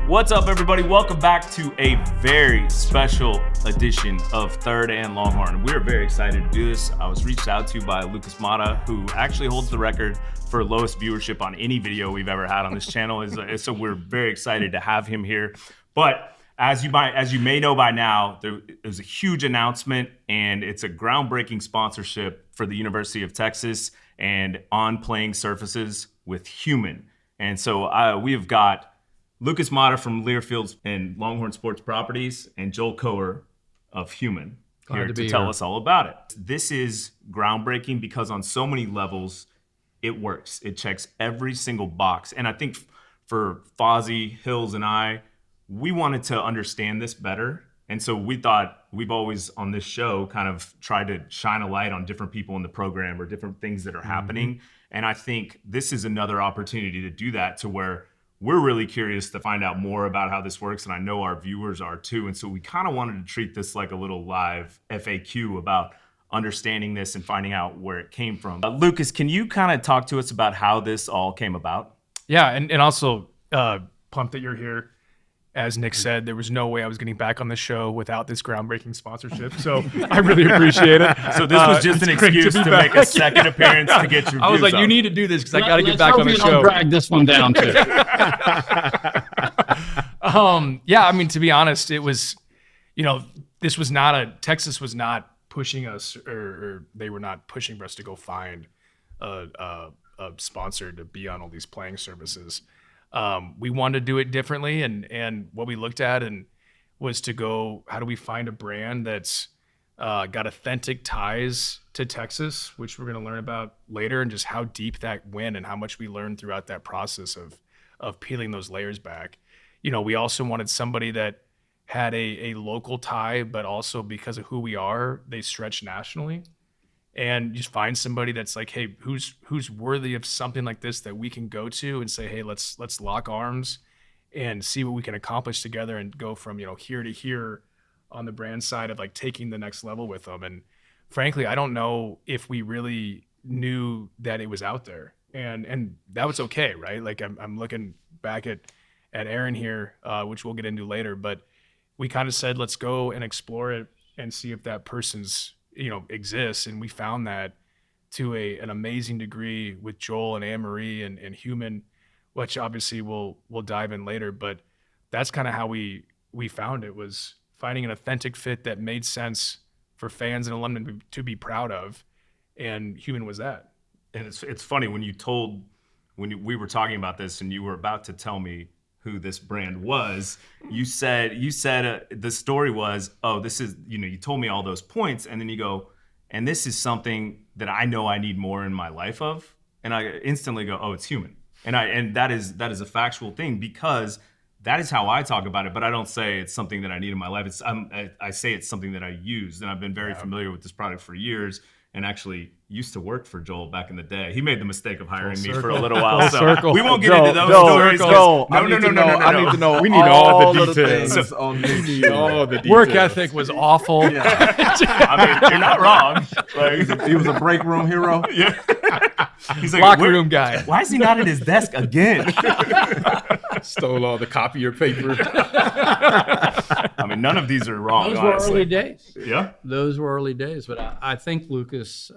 What's up, everybody? Welcome back to a very special edition of Third and Longhorn. We're very excited to do this. I was reached out to by Lucas Motta, who actually holds the record for lowest viewership on any video we've ever had on this channel. So we're very excited to have him here. But as you may know by now, there's a huge announcement, and it's a groundbreaking sponsorship for the University of Texas and on playing surfaces with Humann. And so we have got Lucas Motta from Learfield and Longhorn Sports Properties and Joel Kocher of Humann here to tell us all about it. This is groundbreaking because on so many levels, it works. It checks every single box. And I think for Fozzie, Hills, and I, we wanted to understand this better. And so we thought we've always on this show kind of tried to shine a light on different people in the program or different things that are happening. And I think this is another opportunity to do that, to where we're really curious to find out more about how this works, and I know our viewers are too. And so we kind of wanted to treat this like a little live FAQ about understanding this and finding out where it came from. Lucas, can you kind of talk to us about how this all came about? Yeah, and also pumped that you're here. As Nick said, there was no way I was getting back on the show without this groundbreaking sponsorship. So I really appreciate it. So this was just an excuse to make a second appearance to get your views I was like, up. You need to do this because I got to get back on the show. Don't drag this one down too. Yeah, I mean, to be honest, it was, this was not Texas was not pushing us, or they were not pushing for us to go find a sponsor to be on all these playing services. We wanted to do it differently, and what we looked at was to go, how do we find a brand that's got authentic ties to Texas, which we're going to learn about later, and just how deep that went and how much we learned throughout that process of peeling those layers back. We also wanted somebody that had a local tie, but also because of who we are, they stretch nationally. And just find somebody that's like, hey, who's worthy of something like this that we can go to and say, hey, let's lock arms and see what we can accomplish together and go from here to here on the brand side of like taking the next level with them. And frankly, I don't know if we really knew that it was out there, and that was okay, right? Like I'm looking back at Aaron here, which we'll get into later, but we kind of said, let's go and explore it and see if that person's exists. And we found that to an amazing degree with Joel and Anne-Marie and Humann, which obviously we'll dive in later. But that's kind of how we found it, was finding an authentic fit that made sense for fans and alumni to be proud of. And Humann was that. And it's funny, when we were talking about this and you were about to tell me who this brand was, you said the story was, oh, this is, you told me all those points, and then you go, and this is something that I know I need more in my life of, and I instantly go, oh, it's Humann. And that is a factual thing, because that is how I talk about it, but I don't say it's something that I need in my life. I say it's something that I use, and I've been very familiar with this product for years, and actually used to work for Joel back in the day. He made the mistake of hiring me for a little while, so we won't get into those stories. No. I need to know. We need all the details. We need all the details. Work ethic was awful. Yeah. I mean, you're not wrong. Like, he was a break room hero. Yeah. He's like, locker room guy. Why is he not at his desk again? Stole all the copier paper. I mean, none of these are wrong. Those were early days. Yeah. Those were early days. But I think, Lucas,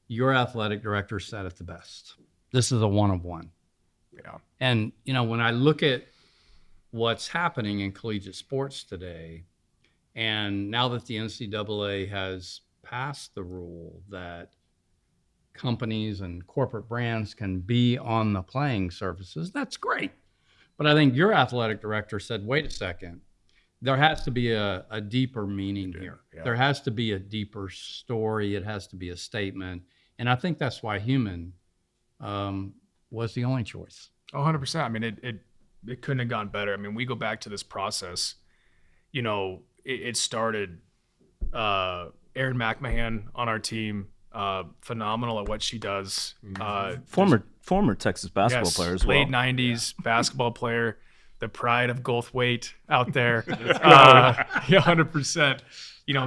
your athletic director said it the best. This is a one-of-one. Yeah. And, when I look at what's happening in collegiate sports today, and now that the NCAA has passed the rule that companies and corporate brands can be on the playing surfaces, that's great. But I think your athletic director said, wait a second, there has to be a deeper meaning here. Yeah. There has to be a deeper story. It has to be a statement. And I think that's why Humann was the only choice. 100%. I mean, it couldn't have gone better. I mean, we go back to this process, it started, Erin McMahon on our team, phenomenal at what she does. Former Texas basketball player as well. Late 90s basketball player, the pride of Goldthwaite out there. Yeah, 100%.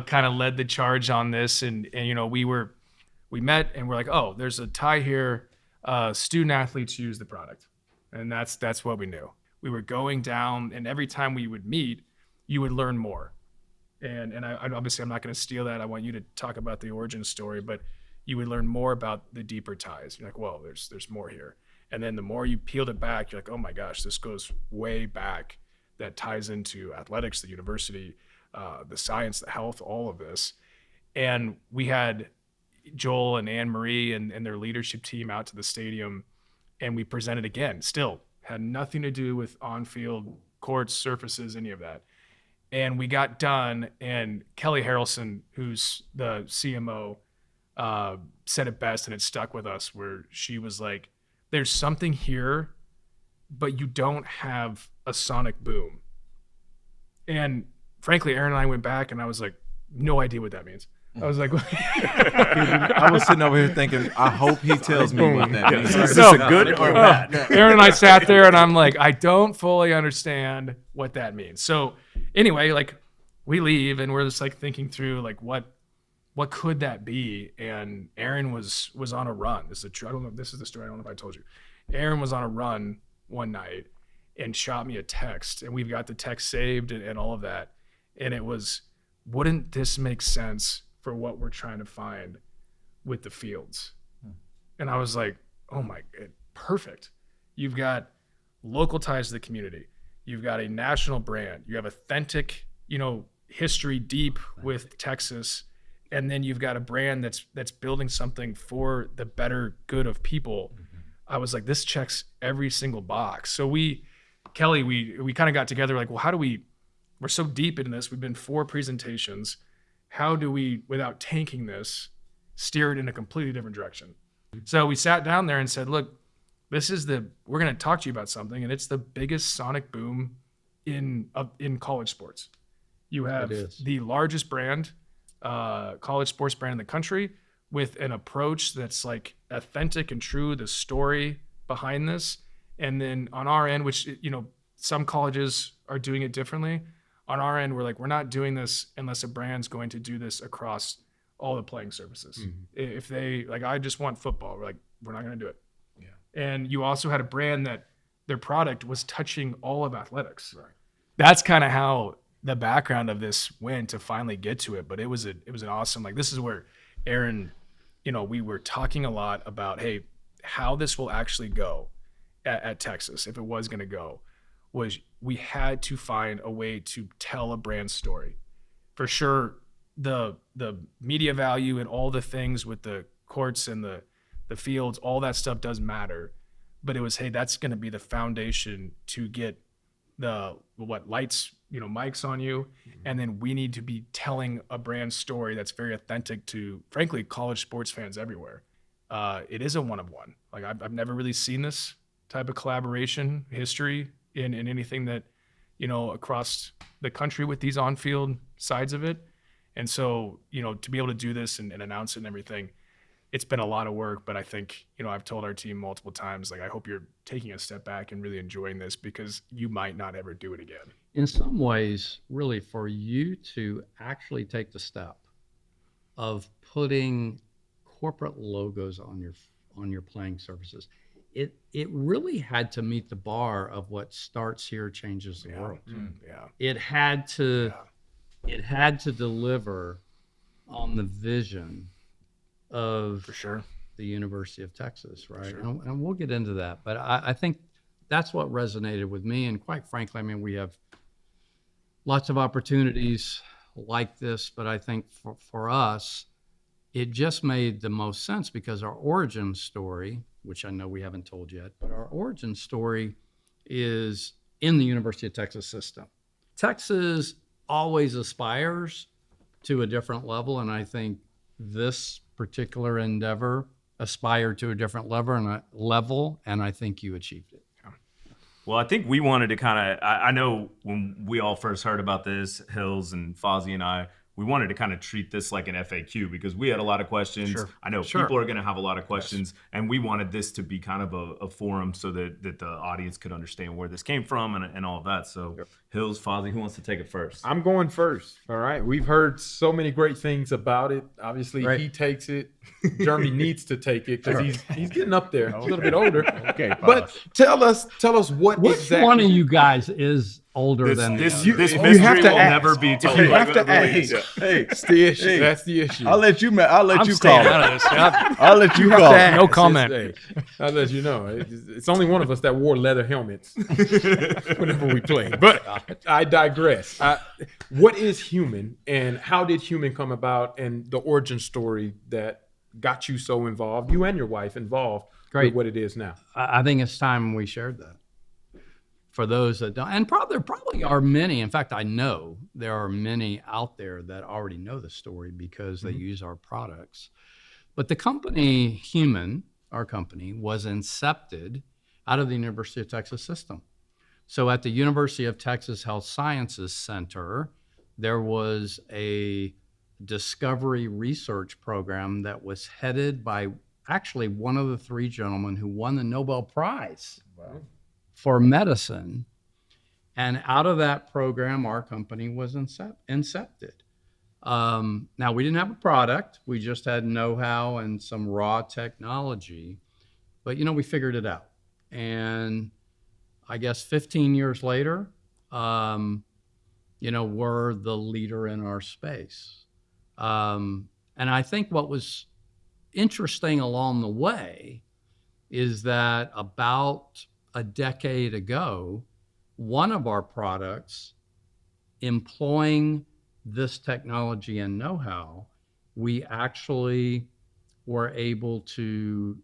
Kind of led the charge on this, and we met and we're like, oh, there's a tie here. Student athletes use the product, and that's what we knew. we were going down, and every time we would meet, you would learn more. And I obviously I'm not going to steal that. I want you to talk about the origin story, but you would learn more about the deeper ties. You're like, whoa, there's more here. And then the more you peeled it back, you're like, oh my gosh, this goes way back. That ties into athletics, the university, the science, the health, all of this. And we had Joel and Anne Marie and their leadership team out to the stadium, and we presented again. Still had nothing to do with on-field courts, surfaces, any of that. And we got done, and Kelly Harrelson, who's the CMO, said it best, and it stuck with us, where she was like, there's something here, but you don't have a sonic boom. And frankly, Aaron and I went back, and I was like, no idea what that means. I was like, I was sitting over here thinking, I hope he tells me what that means. Is this a good or bad? Aaron and I sat there, and I'm like, I don't fully understand what that means. So anyway, like we leave, and we're just like thinking through like what could that be? And Aaron was on a run. This is a true. I don't know if this is the story. I don't know if I told you. Aaron was on a run one night and shot me a text, and we've got the text saved and all of that. And it was, wouldn't this make sense for what we're trying to find with the fields? And I was like, oh my God, perfect. You've got local ties to the community. You've got a national brand. You have authentic, history deep with Texas. And then you've got a brand that's building something for the better good of people. I was like, this checks every single box. So Kelly, we kind of got together like, well, we're so deep in this. We've been 4 presentations. How do we, without tanking this, steer it in a completely different direction? So we sat down there and said, look, we're going to talk to you about something, and it's the biggest sonic boom in college sports. You have the largest brand, college sports brand in the country, with an approach that's like authentic and true, the story behind this. And then on our end, which, some colleges are doing it differently. On our end, we're like, we're not doing this unless a brand's going to do this across all the playing surfaces. If they, like, I just want football, we're like, we're not going to do it. Yeah. And you also had a brand that their product was touching all of athletics. Right. That's kind of how the background of this went to finally get to it. But it was an awesome, like, this is where Aaron, we were talking a lot about, hey, how this will actually go at Texas, if it was going to go, was we had to find a way to tell a brand story. For sure, the media value and all the things with the courts and the fields, all that stuff does matter. But it was, hey, that's going to be the foundation to get lights, mics on you. And then we need to be telling a brand story that's very authentic to, frankly, college sports fans everywhere. It is a one-of-one. Like I've never really seen this type of collaboration history in anything that, across the country with these on-field sides of it. And so, to be able to do this and announce it and everything, it's been a lot of work, but I think, I've told our team multiple times, like, I hope you're taking a step back and really enjoying this, because you might not ever do it again. In some ways, really, for you to actually take the step of putting corporate logos on your playing surfaces, it really had to meet the bar of what starts here changes the world. Yeah. It had to deliver on the vision of, for sure, the University of Texas, right? Sure. And we'll get into that. But I think that's what resonated with me. And quite frankly, we have lots of opportunities like this, but I think for us, it just made the most sense because our origin story, which I know we haven't told yet, but our origin story is in the University of Texas system. Texas always aspires to a different level, and I think this particular endeavor aspired to a different level, and I think you achieved it. Well, I think we wanted to I know when we all first heard about this, Hills and Fozzie and I, we wanted to kind of treat this like an FAQ because we had a lot of questions. Sure. I know Sure. people are going to have a lot of questions, and we wanted this to be kind of a forum so that the audience could understand where this came from and all of that. So Hills, Fozzie, who wants to take it first? I'm going first. All right. We've heard so many great things about it. Obviously, he takes it. Jeremy needs to take it because he's getting up there, a little bit older. Okay, but tell us what Which exactly. one of you guys is older than the This other? mystery have to will ask. never be told. You have to Hey, ask. hey, That's the issue. Hey. That's the issue. I'll let you I'm call staying it. out of this. I'll let you have call to it. ask. No comment. Hey, I'll let you know. It's only one of us that wore leather helmets whenever we played. But I digress. What is Humann, and how did Humann come about, and the origin story that got you so involved, you and your wife involved with what it is now? I think it's time we shared that. For those that don't, and there probably are many. In fact, I know there are many out there that already know the story because they use our products. But the company Humann, our company, was incepted out of the University of Texas system. So at the University of Texas Health Sciences Center, there was a discovery research program that was headed by actually one of the three gentlemen who won the Nobel Prize for medicine. And out of that program, our company was incepted. Now, we didn't have a product. We just had know-how and some raw technology. But, we figured it out. And I guess 15 years later, we're the leader in our space. And I think what was interesting along the way is that about a decade ago, one of our products, employing this technology and know-how, we actually were able to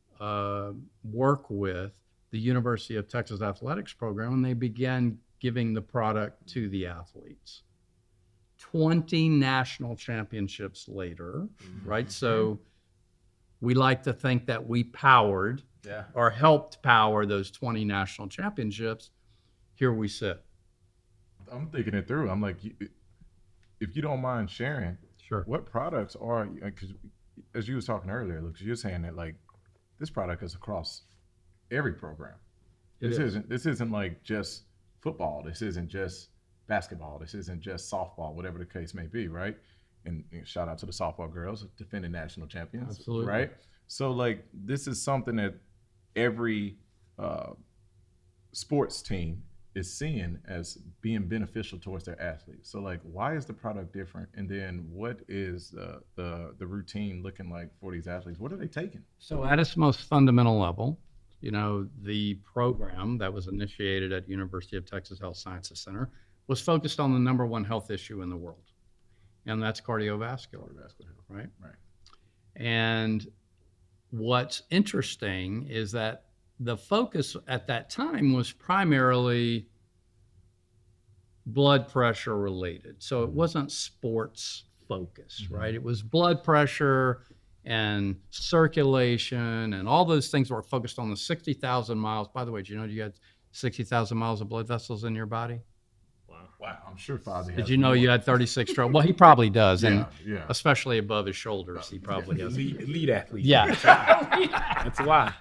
work with the University of Texas Athletics program, and they began giving the product to the athletes. 20 national championships later, right? So we like to think that we powered or helped power those 20 national championships. Here we sit. I'm thinking it through. I'm like, if you don't mind sharing, what products are, because as you was talking earlier, Lucas, you're saying that like this product is across every program. This isn't like just football. This isn't just basketball. This isn't just softball, whatever the case may be, right? And shout out to the softball girls, defending national champions. Absolutely. Right? So like this is something that every sports team is seeing as being beneficial towards their athletes. So like, why is the product different? And then what is the routine looking like for these athletes? What are they taking? So at its most fundamental level, the program that was initiated at University of Texas Health Sciences Center was focused on the number one health issue in the world, and that's cardiovascular health, right? Right. And what's interesting is that the focus at that time was primarily blood pressure related. So it wasn't sports focused, right? It was blood pressure and circulation and all those things were focused on the 60,000 miles. By the way, do you know you had 60,000 miles of blood vessels in your body? Wow, I'm sure Fozzie has. Did you know you had 36 stroke? Well, he probably does, and yeah. especially above his shoulders, he probably has. Lead athlete. Yeah. That's why.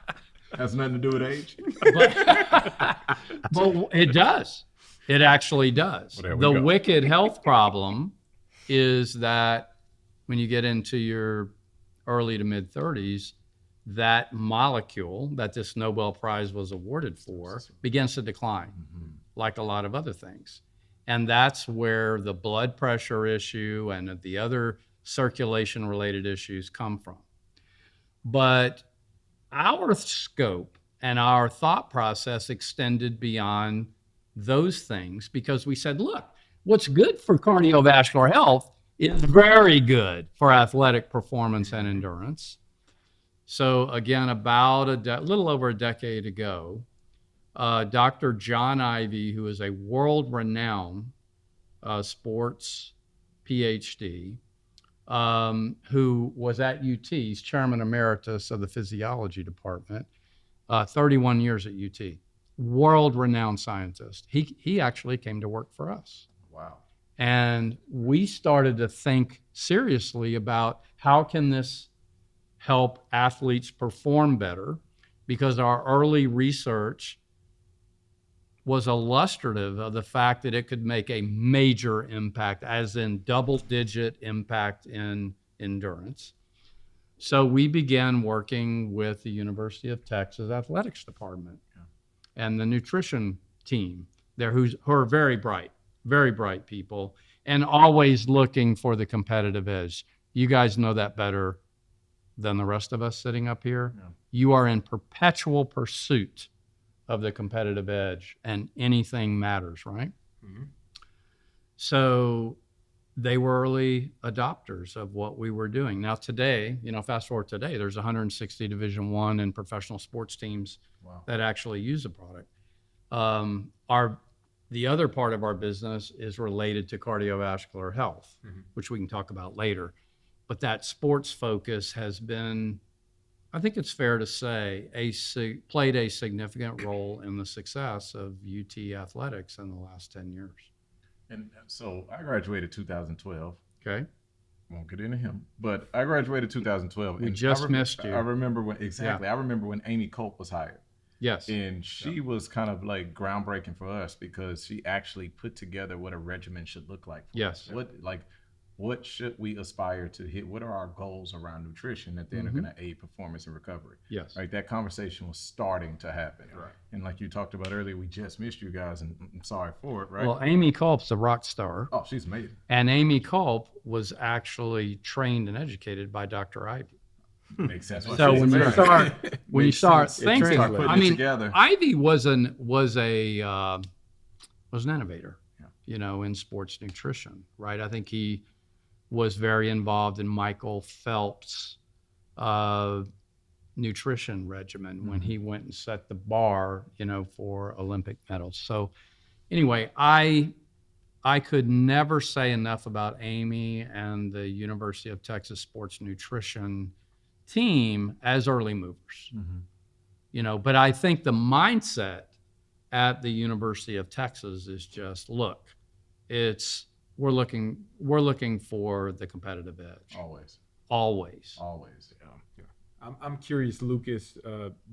Has nothing to do with age. But it does. It actually does. Well, there we The go. wicked health problem is that when you get into your early to mid 30s, that molecule that this Nobel Prize was awarded for begins to decline, like a lot of other things. And that's where the blood pressure issue and the other circulation related issues come from. But our scope and our thought process extended beyond those things because we said, look, what's good for cardiovascular health is very good for athletic performance and endurance. So again, about a little over a decade ago, Dr. John Ivey, who is a world-renowned sports PhD, who was at UT, he's chairman emeritus of the physiology department, 31 years at UT, world-renowned scientist. He actually came to work for us. Wow. And we started to think seriously about how can this help athletes perform better, because our early research was illustrative of the fact that it could make a major impact, as in double-digit impact in endurance. So we began working with the University of Texas Athletics Department and the nutrition team there, who are very bright people, and always looking for the competitive edge. You guys know that better than the rest of us sitting up here. Yeah. You are in perpetual pursuit of the competitive edge, and anything matters, right? Mm-hmm. So they were early adopters of what we were doing. Now today, fast forward today, there's 160 Division I and professional sports teams that actually use the product. The other part of our business is related to cardiovascular health, which we can talk about later. But that sports focus has been, I think it's fair to say, played a significant role in the success of UT athletics in the last 10 years. And so I graduated 2012. Okay. Won't get into him, but I graduated 2012. We just missed you. I remember when, exactly. Yeah. I remember when Amy Culp was hired. Yes. And she was kind of like groundbreaking for us, because she actually put together what a regimen should look like. Yes. What should we aspire to hit? What are our goals around nutrition that then are going to aid performance and recovery? Yes. Right. That conversation was starting to happen. Right. And like you talked about earlier, we just missed you guys, and I'm sorry for it. Right. Well, Amy Culp's a rock star. Oh, she's amazing. And Amy Culp was actually trained and educated by Dr. Ivy. Makes sense. So when you start thinking, I mean, together. Ivy was an innovator, in sports nutrition, right? I think he was very involved in Michael Phelps' nutrition regimen when he went and set the bar, for Olympic medals. So anyway, I could never say enough about Amy and the University of Texas Sports Nutrition team as early movers. But I think the mindset at the University of Texas is just, look, we're looking for the competitive edge. Always. Yeah. I'm curious, Lucas,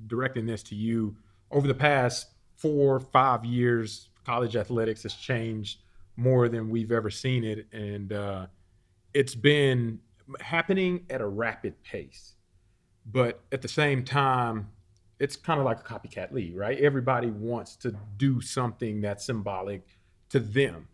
directing this to you. Over the past 4 or 5 years, college athletics has changed more than we've ever seen it, and it's been happening at a rapid pace. But at the same time, it's kind of like a copycat league, right? Everybody wants to do something that's symbolic to them.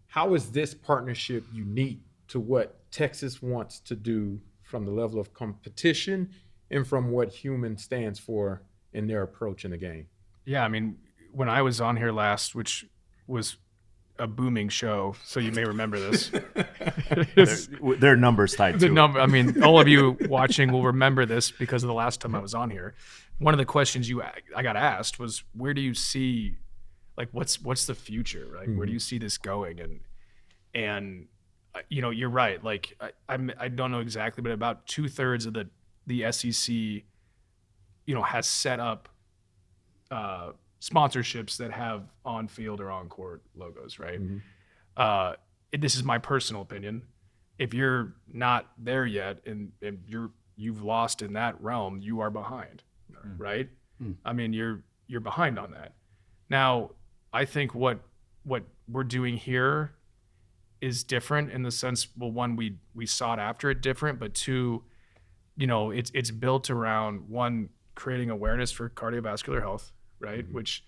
How is this partnership unique to what Texas wants to do from the level of competition and from what Humann stands for in their approach in the game? Yeah, I mean, when I was on here last, which was a booming show, so you may remember this. There are numbers tied to it. I mean, all of you watching will remember this because of the last time I was on here. One of the questions I got asked was, where do you see, what's the future, right? Where do you see this going? And you're right. I don't know exactly, but about 2/3 of the SEC, has set up sponsorships that have on-field or on-court logos, right? This is my personal opinion. If you're not there yet and you've lost in that realm, you are behind, right? I mean, you're behind on that. Now, I think what we're doing here is different in the sense, well, one, we sought after it different, but two, it's built around, one, creating awareness for cardiovascular health, right? Which,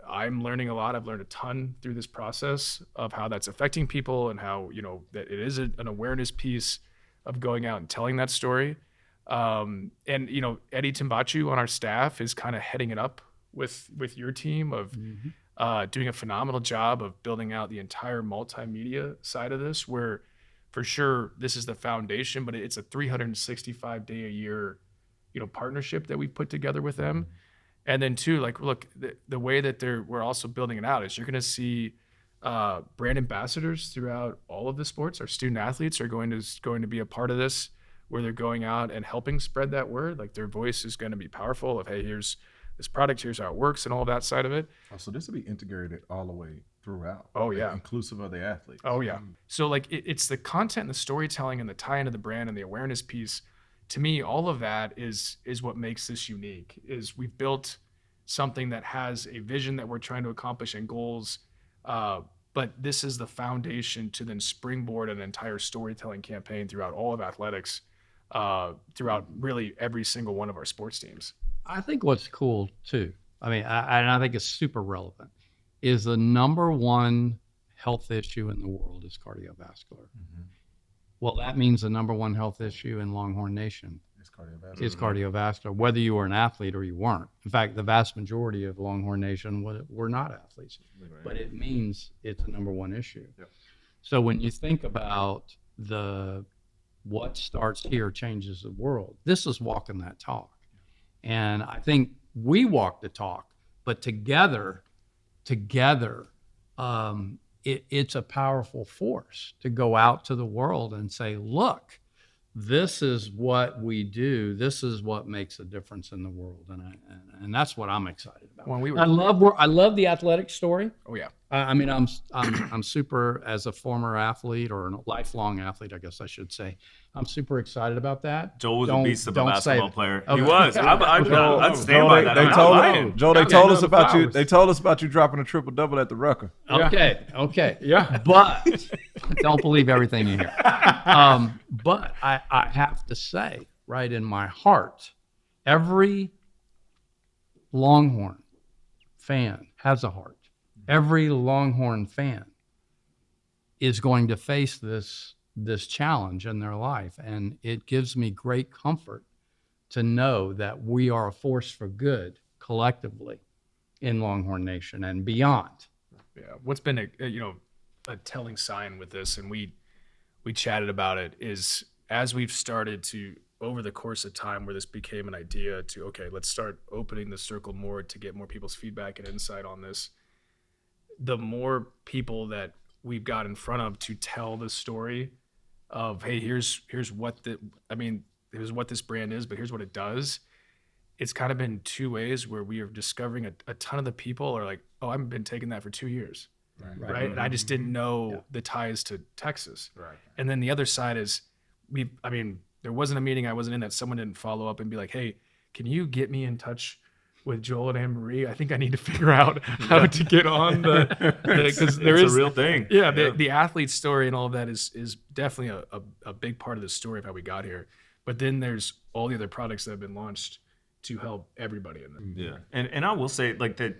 I'm learning a lot. I've learned a ton through this process of how that's affecting people and how, that it is an awareness piece of going out and telling that story. And, Eddie Timbachu on our staff is kind of heading it up with your team of doing a phenomenal job of building out the entire multimedia side of this, where for sure this is the foundation, but it's a 365-day a year, partnership that we've put together with them. And then two, look, the way that we're also building it out is you're going to see brand ambassadors throughout all of the sports. Our student athletes are going to be a part of this, where they're going out and helping spread that word. Their voice is going to be powerful of, hey, here's this product, here's how it works, and all of that side of it. Oh, so this will be integrated all the way throughout. Oh, yeah. Inclusive of the athletes. Oh yeah. So like it's the content, the storytelling, and the tie into the brand and the awareness piece. To me, all of that is what makes this unique. Is we've built something that has a vision that we're trying to accomplish and goals, but this is the foundation to then springboard an entire storytelling campaign throughout all of athletics, throughout really every single one of our sports teams. I think what's cool too, and I think it's super relevant, is the number one health issue in the world is cardiovascular. Well, that means the number one health issue in Longhorn Nation is cardiovascular, whether you were an athlete or you weren't. In fact, the vast majority of Longhorn Nation were not athletes, but it means it's the number one issue. Yep. So when you think about what starts here changes the world, this is walking that talk. And I think we walk the talk, but together, it's a powerful force to go out to the world and say, look, this is what we do. This is what makes a difference in the world. And that's what I'm excited about. I love the athletic story. Oh yeah. I'm super, as a former athlete or a lifelong athlete, I guess I should say, I'm super excited about that. Joel was a beast of a basketball player. Okay. He was. I'd stand by that. They told us about you. They told us about you dropping a triple double at the Rucker. Okay. Yeah. But don't believe everything you hear. But I have to say, right in my heart, every Longhorn fan has a heart. Every Longhorn fan is going to face this challenge in their life. And it gives me great comfort to know that we are a force for good collectively in Longhorn Nation and beyond. Yeah. What's been a telling sign with this, and we chatted about it, is as we've started to, over the course of time where this became an idea to, okay, let's start opening the circle more to get more people's feedback and insight on this, the more people that we've got in front of to tell the story of, hey, here's what this brand is, but here's what it does. It's kind of been two ways where we are discovering a ton of the people are like, oh, I've been taking that for 2 years. Right. And I just didn't know the ties to Texas. Right. And then the other side is there wasn't a meeting I wasn't in that someone didn't follow up and be like, hey, can you get me in touch with Joel and Anne-Marie? I think I need to figure out how to get on because there is a real thing. Yeah. The athlete story and all of that is definitely a big part of the story of how we got here. But then there's all the other products that have been launched to help everybody in there. Yeah. And I will say like that,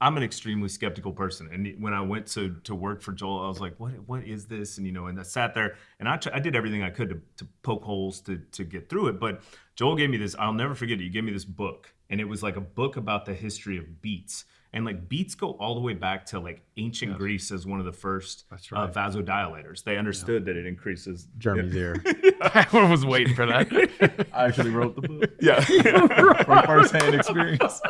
I'm an extremely skeptical person. And when I went to work for Joel, I was like, what is this? And, and I sat there and I did everything I could to poke holes to get through it. But Joel gave me this, I'll never forget it. He gave me this book, and it was like a book about the history of beets. And like beets go all the way back to like ancient Greece as one of the first vasodilators. They understood that it increases Jeremy's ear. I was waiting for that. I actually wrote the book. Yeah. From firsthand experience.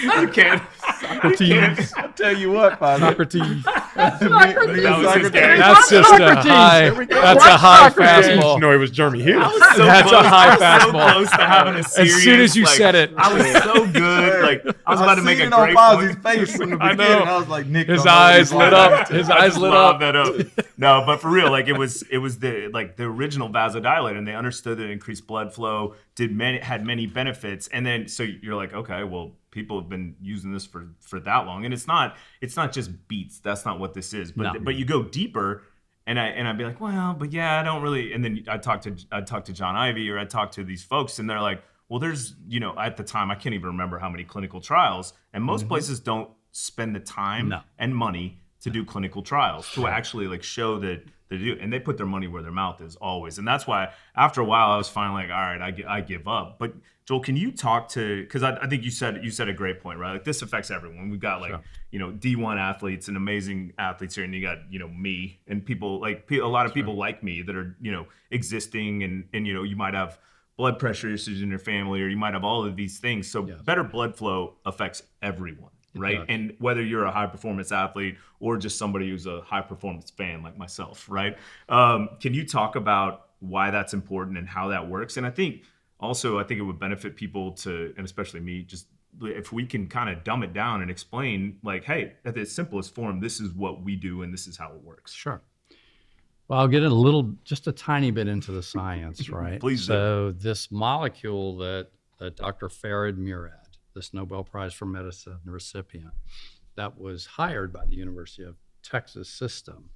You can't. Socrates. I'll tell you what, Father. Socrates. That was his game. That's just a high. That's a high fastball. No, it was Jeremy Hill. That's a high fastball. So close to having a serious, As soon as you said it, I was so good. Like I was about to make a great Fozzy's face from the I beginning. know. I was like, Nick. his eyes lit up. His eyes lit up. That up. No, but for real, like it was the original vasodilator, and they understood that it increased blood flow, had many benefits, and then so you're like, okay, well, people have been using this for that long, and it's not just beets. That's not what this is. But you go deeper, and I'd be like, well, but yeah, I don't really. And then I talked to John Ivey, or I talked to these folks, and they're like, well, there's at the time I can't even remember how many clinical trials, and most places don't spend the time and money to do clinical trials to actually like show that they do, and they put their money where their mouth is always. And that's why after a while I was finally like, all right, I give up. But Joel, can you talk to, because I think you said a great point, right? Like this affects everyone. We've got like D1 athletes and amazing athletes here, and you got me and people like a lot of people like me that are existing, and you might have blood pressure issues in your family, or you might have all of these things. So better blood flow affects everyone. Right. And whether you're a high performance athlete or just somebody who's a high performance fan like myself. Right. Can you talk about why that's important and how that works? And I think it would benefit people and especially me, just if we can kind of dumb it down and explain, like, hey, at its simplest form, this is what we do and this is how it works. Sure. Well, I'll get just a tiny bit into the science, right? Please do. So this molecule that Dr. Farid Murad, this Nobel Prize for Medicine recipient, that was hired by the University of Texas system.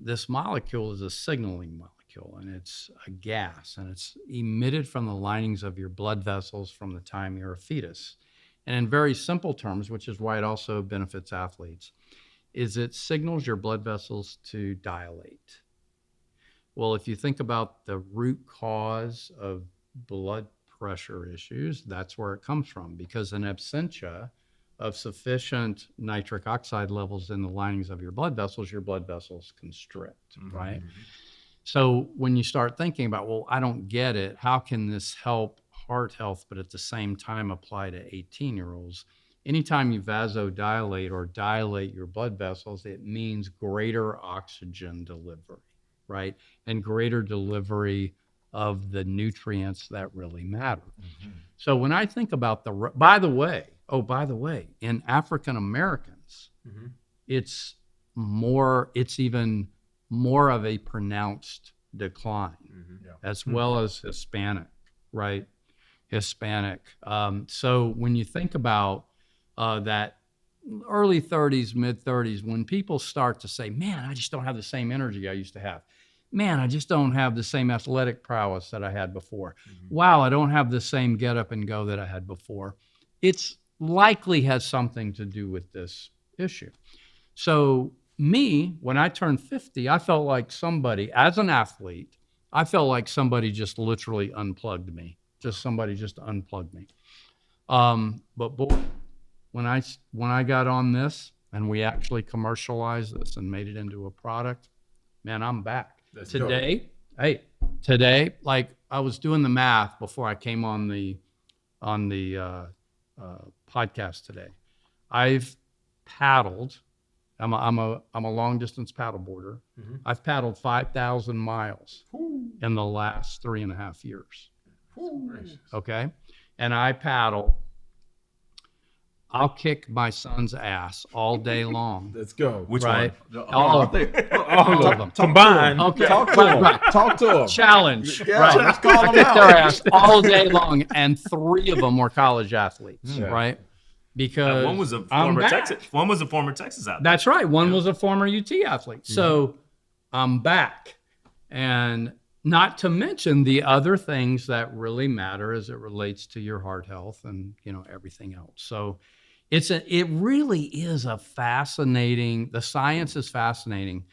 This molecule is a signaling molecule, and it's a gas, and it's emitted from the linings of your blood vessels from the time you're a fetus. And in very simple terms, which is why it also benefits athletes, is it signals your blood vessels to dilate. Well, if you think about the root cause of blood pressure issues, that's where it comes from, because in absentia of sufficient nitric oxide levels in the linings of your blood vessels constrict, right? So when you start thinking about, well, I don't get it, how can this help heart health, but at the same time apply to 18-year-olds? Anytime you vasodilate or dilate your blood vessels, it means greater oxygen delivery, right? And greater delivery of the nutrients that really matter. So when I think about by the way, in African Americans, it's even more of a pronounced decline, as well as Hispanic, right? Hispanic. So when you think about that early 30s, mid 30s, when people start to say, man, I just don't have the same energy I used to have. Man, I just don't have the same athletic prowess that I had before. Wow, I don't have the same get up and go that I had before. It's likely has something to do with this issue. So me, when I turned 50, I felt like somebody, as an athlete, I felt like somebody just literally unplugged me. Somebody just unplugged me. But boy, when I got on this and we actually commercialized this and made it into a product, man, I'm back. That's today, like I was doing the math before I came on the podcast today. I've paddled. I'm a long distance paddle boarder. I've paddled 5,000 miles in the last 3.5 years. Okay, and I paddle. I'll kick my son's ass all day long. Let's go. Which right? one? All of them. Combined. Okay. Talk to them. Challenge. Yeah, right. let's call I them kicked out. their ass all day long, and 3 of them were college athletes, right? Because One was a I'm former back. Texas. One was a former Texas athlete. That's right. One was a former UT athlete. So I'm back. And not to mention the other things that really matter as it relates to your heart health and, everything else. So it really is a fascinating, the science is fascinating,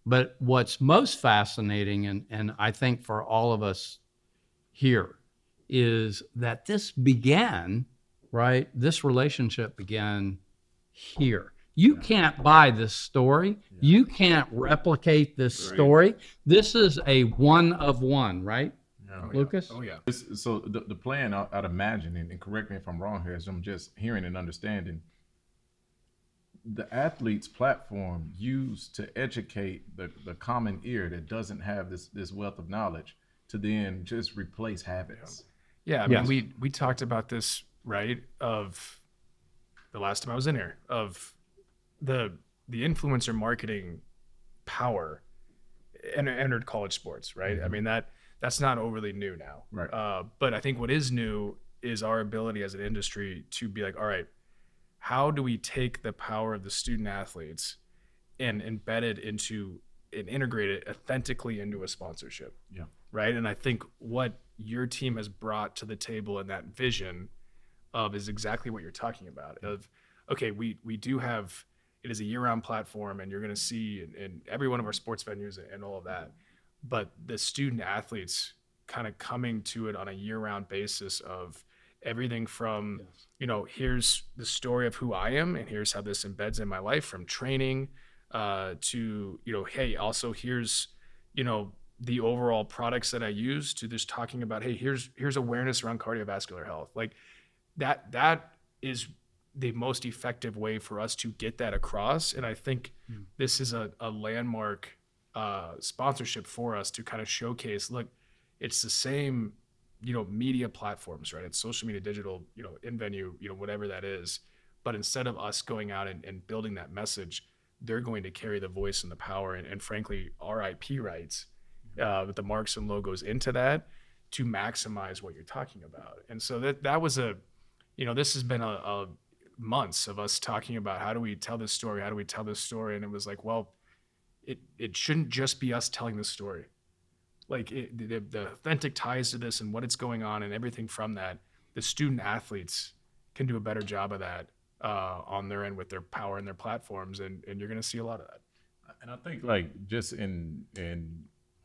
but what's most fascinating, and I think for all of us here, is that this began, right? This relationship began here. You can't buy this story. You can't replicate this story. This is a one of one, right? Lucas? Oh, yeah. So the plan, I'd imagine, and correct me if I'm wrong here, as I'm just hearing and understanding, the athlete's platform used to educate the common ear that doesn't have this wealth of knowledge to then just replace habits. Yeah, I mean, we talked about this, right, of the last time I was in here, of the influencer marketing power entered college sports, right? I mean, that's not overly new now. Right. But I think what is new is our ability as an industry to be like, all right, how do we take the power of the student athletes and embed it into and integrate it authentically into a sponsorship? Yeah. Right. And I think what your team has brought to the table in that vision of is exactly what you're talking about. Of, okay, we do have, it is a year-round platform, and you're going to see in every one of our sports venues and all of that. But the student athletes kind of coming to it on a year-round basis of everything from, here's the story of who I am, and here's how this embeds in my life, from training to, hey, also here's, the overall products that I use, to just talking about, hey, here's awareness around cardiovascular health. Like that is the most effective way for us to get that across. And I think this is a landmark sponsorship for us to kind of showcase, look, it's the same media platforms, right? It's social media, digital, in venue, whatever that is. But instead of us going out and building that message, they're going to carry the voice and the power and frankly, our IP rights with the marks and logos into that to maximize what you're talking about. And so that was this has been a months of us talking about how do we tell this story? And it was like, well, it shouldn't just be us telling the story. Like the authentic ties to this and what it's going on and everything from that, the student athletes can do a better job of that on their end with their power and their platforms, and you're going to see a lot of that. And I think like just in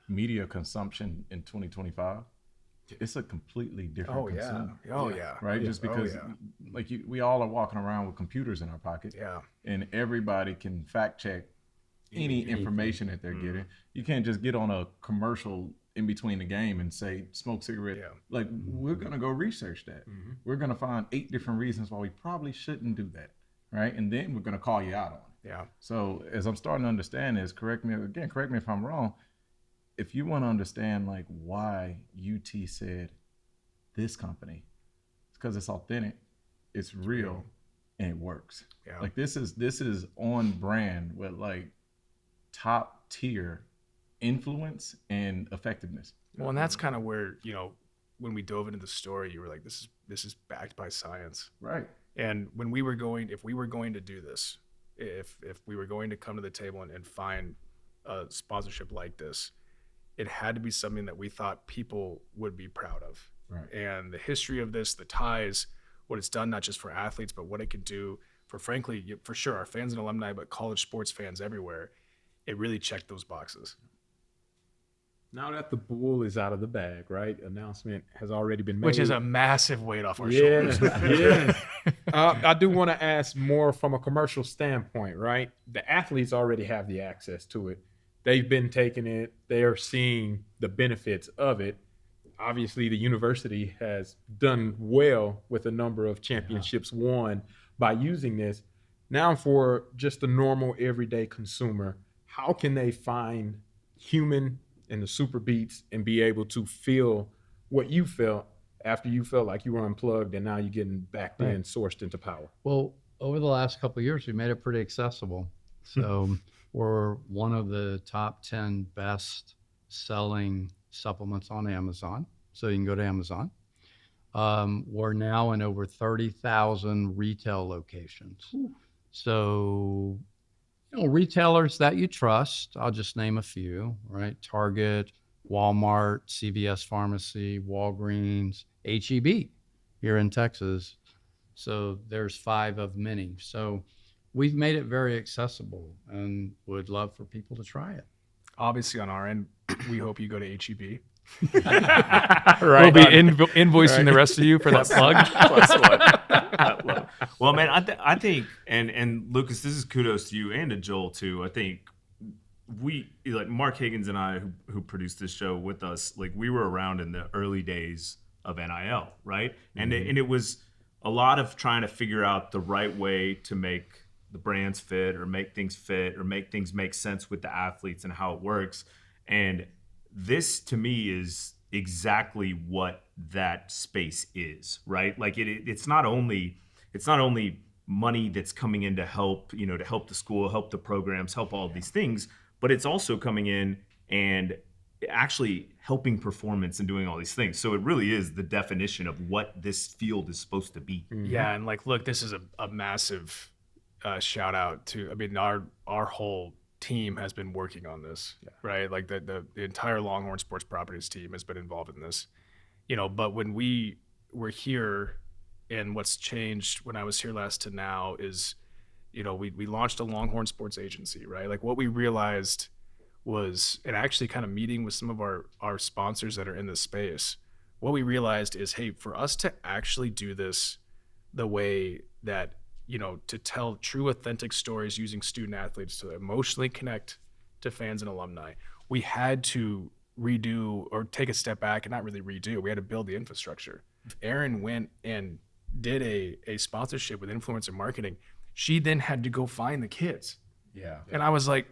media consumption in 2025, it's a completely different consumer. Right? Just because we all are walking around with computers in our pocket. Yeah. And everybody can fact check any information that they're getting. You can't just get on a commercial in between the game and say smoke cigarette. Yeah. Like we're gonna go research that. Mm-hmm. We're gonna find 8 different reasons why we probably shouldn't do that, right? And then we're gonna call you out on it. Yeah. So as I'm starting to understand this, correct me if I'm wrong. If you want to understand like why UT said this company, it's because it's authentic, it's real, and it works. Yeah. Like this is on brand with like top tier influence and effectiveness. Well, and that's kind of where, when we dove into the story, you were like, this is backed by science. Right. And if we were going to do this, if we were going to come to the table and find a sponsorship like this, it had to be something that we thought people would be proud of. Right. And the history of this, the ties, what it's done, not just for athletes, but what it could do for, frankly, for sure, our fans and alumni, but college sports fans everywhere, it really checked those boxes. Now that the bull is out of the bag, right? Announcement has already been made. Which is a massive weight off our shoulders. Yeah. I do want to ask more from a commercial standpoint, right? The athletes already have the access to it. They've been taking it. They are seeing the benefits of it. Obviously, the university has done well with a number of championships won by using this. Now for just the normal everyday consumer, how can they find Humann and the Super Beats and be able to feel what you felt after you felt like you were unplugged and now you're getting back in sourced into power? Well, over the last couple of years, we made it pretty accessible. So we're one of the top 10 best selling supplements on Amazon. So you can go to Amazon. We're now in over 30,000 retail locations. Ooh. So retailers that you trust, I'll just name a few, right? Target, Walmart, CVS Pharmacy, Walgreens, HEB here in Texas. So there's 5 of many. So we've made it very accessible and would love for people to try it. Obviously on our end, we hope you go to HEB. Right. We'll be invoicing the rest of you for that plug. Well, man, I think, and Lucas, this is kudos to you and to Joel too. I think we, like Mark Higgins and I, who produced this show with us, like we were around in the early days of NIL, right? And it was a lot of trying to figure out the right way to make the brands fit or make things make sense with the athletes and how it works. And this to me is exactly what that space is, right? Like it's not only money that's coming in to help, to help the school, help the programs, help all of these things, but it's also coming in and actually helping performance and doing all these things. So it really is the definition of what this field is supposed to be. Yeah, and look, this is a massive shout out to, our whole team has been working on this, right? Like the entire Longhorn Sports Properties team has been involved in this, but when we were here, and what's changed when I was here last to now is, we launched a Longhorn Sports Agency, right? Like what we realized was, and actually kind of meeting with some of our sponsors that are in this space, what we realized is, hey, for us to actually do this the way that, to tell true authentic stories using student athletes to emotionally connect to fans and alumni, we had to redo or take a step back and not really redo. We had to build the infrastructure. Erin went and did a sponsorship with influencer marketing. She then had to go find the kids. Yeah. And I was like,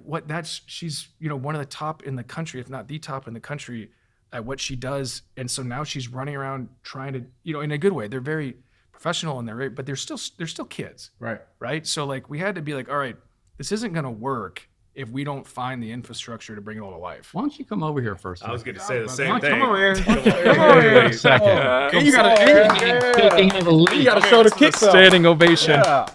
what? She's one of the top in the country, if not the top in the country, at what she does. And so now she's running around trying to, in a good way. They're very professional and but they're still kids. Right. So like we had to be like, all right, this isn't going to work if we don't find the infrastructure to bring it all to life. Why don't you come over here first? I was going to say the same thing. Come on, Aaron. Come over here a second. You got to show the kick. Standing ovation. Yeah.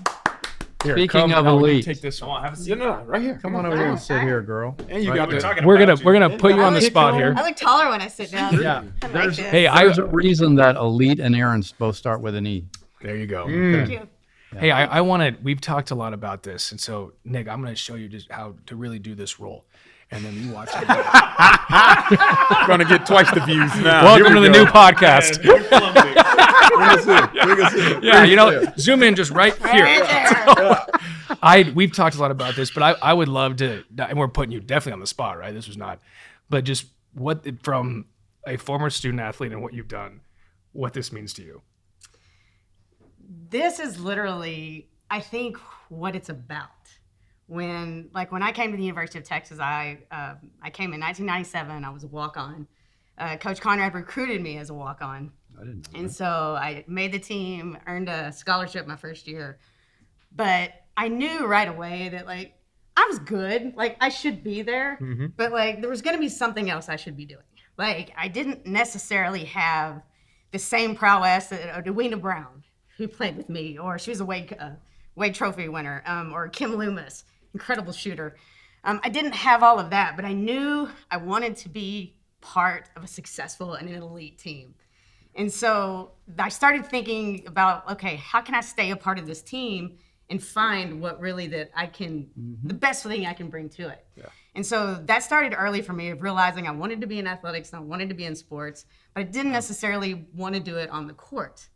Here, Speaking of elite, take this one. Have a seat. No, right here. come on over here and sit here, girl. And you got the. We're gonna put you on the spot here. I look taller when I sit down. Yeah. I like this. Hey, There's a reason that elite and Aaron's both start with an E. there you go. Thank you. Hey, I wanted. We've talked a lot about this, and so Nick, I'm going to show you just how to really do this role, and then you watch it. Going to get twice the views now. Welcome to the new podcast. Bring us in. Yeah, zoom in just right here. Right there. We've talked a lot about this, but I would love to, and we're putting you definitely on the spot, right? This was not, but just from a former student athlete and what you've done, what this means to you. This is literally, I think, what it's about. When I came to the University of Texas, I came in 1997. I was a walk-on. Coach Conrad recruited me as a walk-on. I didn't know And so I made the team, earned a scholarship my first year. But I knew right away that, I was good. I should be there. Mm-hmm. But, there was going to be something else I should be doing. I didn't necessarily have the same prowess that Edwina Brown, who played with me, or she was a Wade Trophy winner, or Kim Loomis, incredible shooter. I didn't have all of that, but I knew I wanted to be part of a successful and an elite team. And so I started thinking about, okay, how can I stay a part of this team and find what really that I can, the best thing I can bring to it. Yeah. And so that started early for me, of realizing I wanted to be in athletics and I wanted to be in sports, but I didn't necessarily want to do it on the court.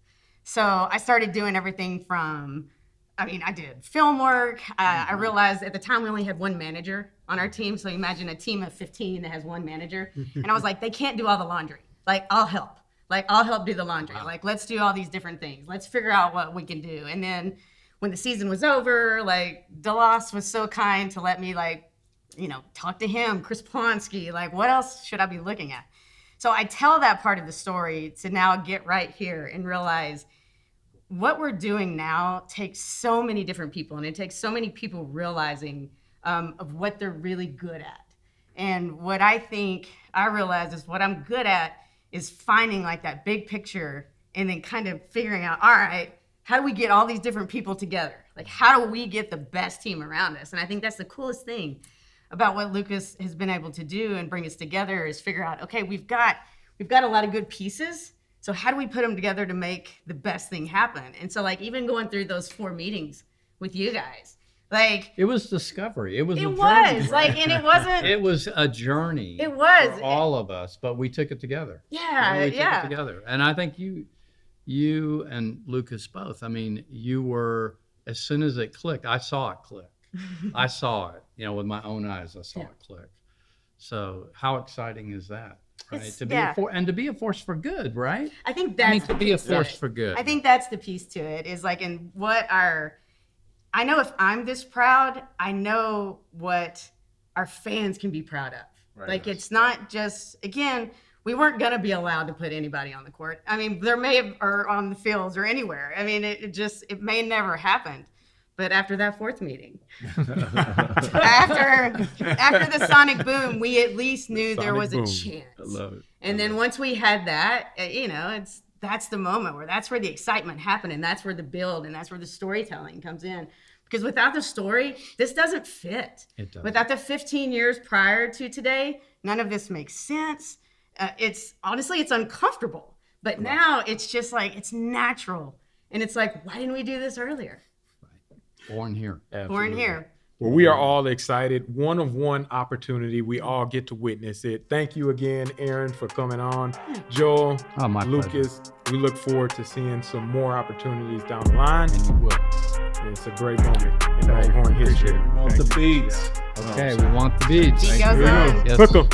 So I started doing everything from, I did film work. I realized at the time we only had one manager on our team. So imagine a team of 15 that has one manager. And I was like, they can't do all the laundry. I'll help. I'll help do the laundry. Wow. Let's do all these different things. Let's figure out what we can do. And then when the season was over, DeLoss was so kind to let me, talk to him, Chris Plonsky. What else should I be looking at? So I tell that part of the story to now get right here and realize what we're doing now takes so many different people, and it takes so many people realizing of what they're really good at. And what I think I realize is what I'm good at is finding that big picture and then kind of figuring out, all right, how do we get all these different people together? How do we get the best team around us? And I think that's the coolest thing about what Lucas has been able to do and bring us together, is figure out, okay, we've got a lot of good pieces. So how do we put them together to make the best thing happen? And so even going through those 4 meetings with you guys, it was discovery. It was a journey. And it wasn't. It was a journey. It was for all of us, but we took it together. Yeah, we took it together. And I think you and Lucas both. You were, as soon as it clicked, I saw it click. I saw it, with my own eyes. I saw it click. So how exciting is that? Right? To be a force for good, right? I think that's to be a force for good. I think that's the piece to it, is in what I know if I'm this proud, I know what our fans can be proud of. Right. It's not just, again, we weren't going to be allowed to put anybody on the court. There may have, or on the fields or anywhere. It may never happened. But after that 4th meeting, after the sonic boom, we at least knew there was a chance. I love it. And then once we had that, that's the moment that's where the excitement happened, and that's where the build and that's where the storytelling comes in. Because without the story, this doesn't fit. It doesn't. Without the 15 years prior to today, none of this makes sense. It's uncomfortable. But now it's just it's natural. And it's why didn't we do this earlier? Born here. Born here. Well, we are all excited. One-of-one opportunity. We all get to witness it. Thank you again, Aaron, for coming on. Joel, my Lucas, pleasure. We look forward to seeing some more opportunities down the line. And you will. It's a great moment in Longhorn history. Want the beats. Okay, we want the beats. Beat goes on. Yes. Hook 'em.